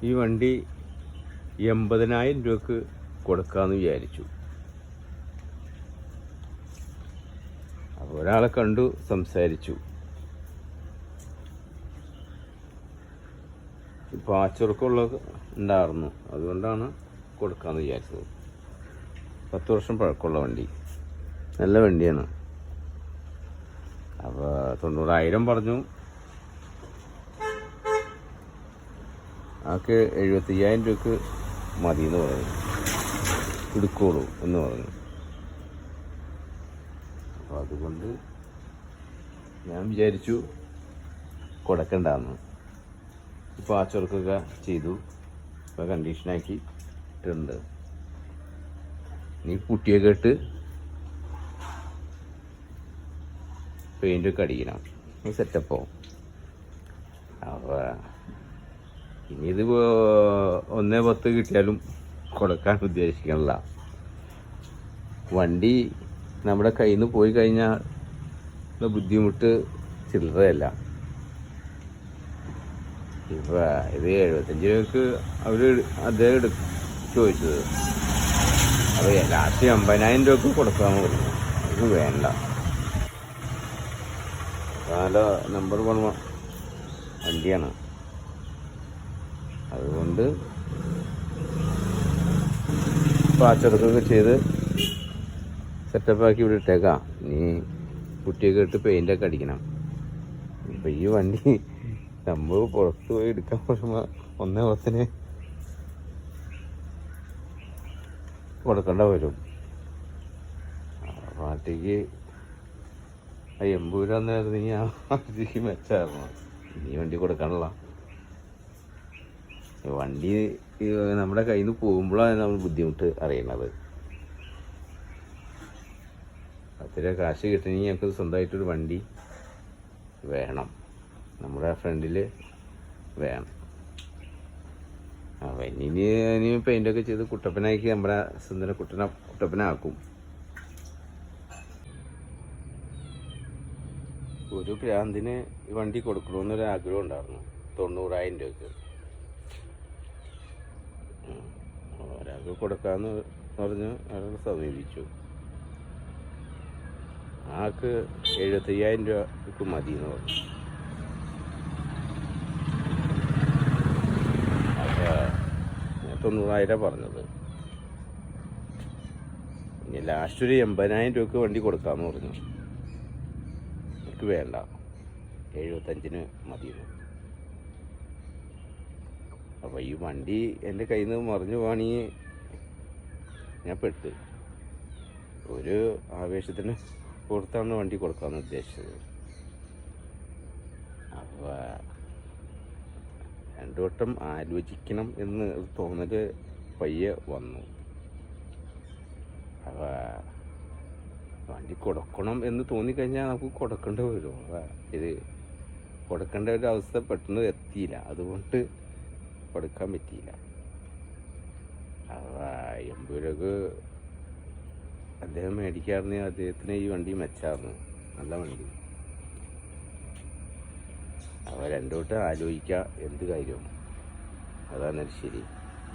ഈ വണ്ടി 80,000 രൂപക്ക് കൊടുക്കാമെന്ന് വിചാരിച്ചു. അപ്പോൾ ഒരാളെ കണ്ടു, സംസാരിച്ചു. പാച്ചുറക്കമുള്ളത് ഉണ്ടായിരുന്നു, അതുകൊണ്ടാണ് കൊടുക്കാമെന്ന് വിചാരിച്ചത്. 10 വർഷം പഴക്കമുള്ള വണ്ടി, നല്ല വണ്ടിയാണ്. അപ്പോൾ 90,000 പറഞ്ഞു. ആൾക്ക് 75,000 രൂപക്ക് മതി എന്ന് പറഞ്ഞു, എടുക്കോളൂ എന്ന് പറഞ്ഞു. അപ്പോൾ അതുകൊണ്ട് ഞാൻ വിചാരിച്ചു കൊടുക്കണ്ടെന്ന്. ഇപ്പോൾ ആച്ചവർക്കൊക്കെ ചെയ്തു, ഇപ്പോൾ കണ്ടീഷനാക്കി ഇട്ടുണ്ട്. ഇനി പുട്ടിയൊക്കെ ഇട്ട് പെയിൻ്റൊക്കെ അടിക്കണം, സെറ്റപ്പോ. അപ്പോൾ ഇനി ഇത് 1.10 കിട്ടിയാലും കൊടുക്കാൻ ഉദ്ദേശിക്കണില്ല. വണ്ടി നമ്മുടെ കയ്യിൽ നിന്ന് പോയി കഴിഞ്ഞാൽ ബുദ്ധിമുട്ട് ചില്ലറയല്ല. ഇപ്പം ഇത് 75 രൂപക്ക് അദ്ദേഹം ചോദിച്ചത്. അപ്പോൾ ലാസ്റ്റ് 80,000 രൂപക്ക് കൊടുക്കാമെന്ന് പറഞ്ഞു. ഇത് വേണ്ട, നല്ല നമ്പർ 1 വണ്ടിയാണ്. അതുകൊണ്ട് പാച്ചടക്കൊക്കെ ചെയ്ത് സെറ്റപ്പാക്കി ഇവിടെ ഇട്ടേക്കാം. ഇനി കുട്ടിയൊക്കെ ഇട്ട് പെയിൻ്റൊക്കെ അടിക്കണം. ഇപ്പം ഈ വണ്ടി നമ്മൾ പുറത്ത് പോയി എടുക്കാൻ പറ്റുമ്പോൾ 1.10 കൊടുക്കേണ്ട വരും. പാർട്ടിക്ക് 80 രൂപ എന്നായിരുന്നെങ്കിൽ ആ മെച്ചായിരുന്നു. ഇനി വണ്ടി കൊടുക്കാനുള്ള വണ്ടി നമ്മുടെ കയ്യിൽ നിന്ന് പോകുമ്പോഴാണ് നമ്മൾ ബുദ്ധിമുട്ട് അറിയണത്. അത്ര കാശ് കിട്ടണമെങ്കിൽ ഞങ്ങൾക്ക് സ്വന്തമായിട്ടൊരു വണ്ടി വേണം, നമ്മുടെ ഫ്രണ്ടിൽ വേണം. അപ്പം ഇനി പെയിൻ്റൊക്കെ ചെയ്ത് കുട്ടപ്പനാക്കി നമ്മുടെ സുന്ദര കുട്ടപ്പനാക്കും. ഒരു ഭ്രാന്തിന് ഈ വണ്ടി കൊടുക്കണമെന്നൊരാഗ്രഹം ഉണ്ടായിരുന്നു, 90,000 രൂപക്ക്. ഒരാൾക്ക് കൊടുക്കാമെന്ന് പറഞ്ഞ് അയാൾ സമീപിച്ചു. ആൾക്ക് 75,000 രൂപക്ക് മതി എന്ന് പറഞ്ഞു. അപ്പോൾ 90,000 പറഞ്ഞത്. ഇനി ലാസ്റ്റ് ഒരു 80,000 രൂപക്ക് വണ്ടി കൊടുക്കാമെന്ന് പറഞ്ഞു. എനിക്ക് വേണ്ട, 75-ന് മതിയെന്ന്. അപ്പോൾ ഈ വണ്ടി എൻ്റെ കയ്യിൽ നിന്ന് മറിഞ്ഞു പോവാണെങ്കിൽ ഞാൻ പെട്ട്. ഒരു ആവേശത്തിന് പുറത്താണ് വണ്ടി കൊടുക്കാമെന്ന് ഉദ്ദേശിച്ചത്. അപ്പോൾ 2 വട്ടം ആലോചിക്കണം എന്ന് തോന്നൽ പയ്യെ വന്നു. അപ്പോൾ വണ്ടി കൊടുക്കണം എന്ന് തോന്നിക്കഴിഞ്ഞാൽ നമുക്ക് കൊടുക്കേണ്ടി വരും. ഇത് കൊടുക്കേണ്ട ഒരു അവസ്ഥ പെട്ടെന്ന് എത്തിയില്ല, അതുകൊണ്ട് കൊടുക്കാൻ പറ്റിയില്ല. അപ്പോൾ 80 രൂപക്ക് അദ്ദേഹം മേടിക്കാറുണ്ടെങ്കിൽ അദ്ദേഹത്തിന് ഈ വണ്ടി മെച്ചായിരുന്നു, നല്ല വണ്ടി. അപ്പോൾ 2 വട്ടം ആലോചിക്കുക, എന്ത് കാര്യവും. അതാണ് ശരി.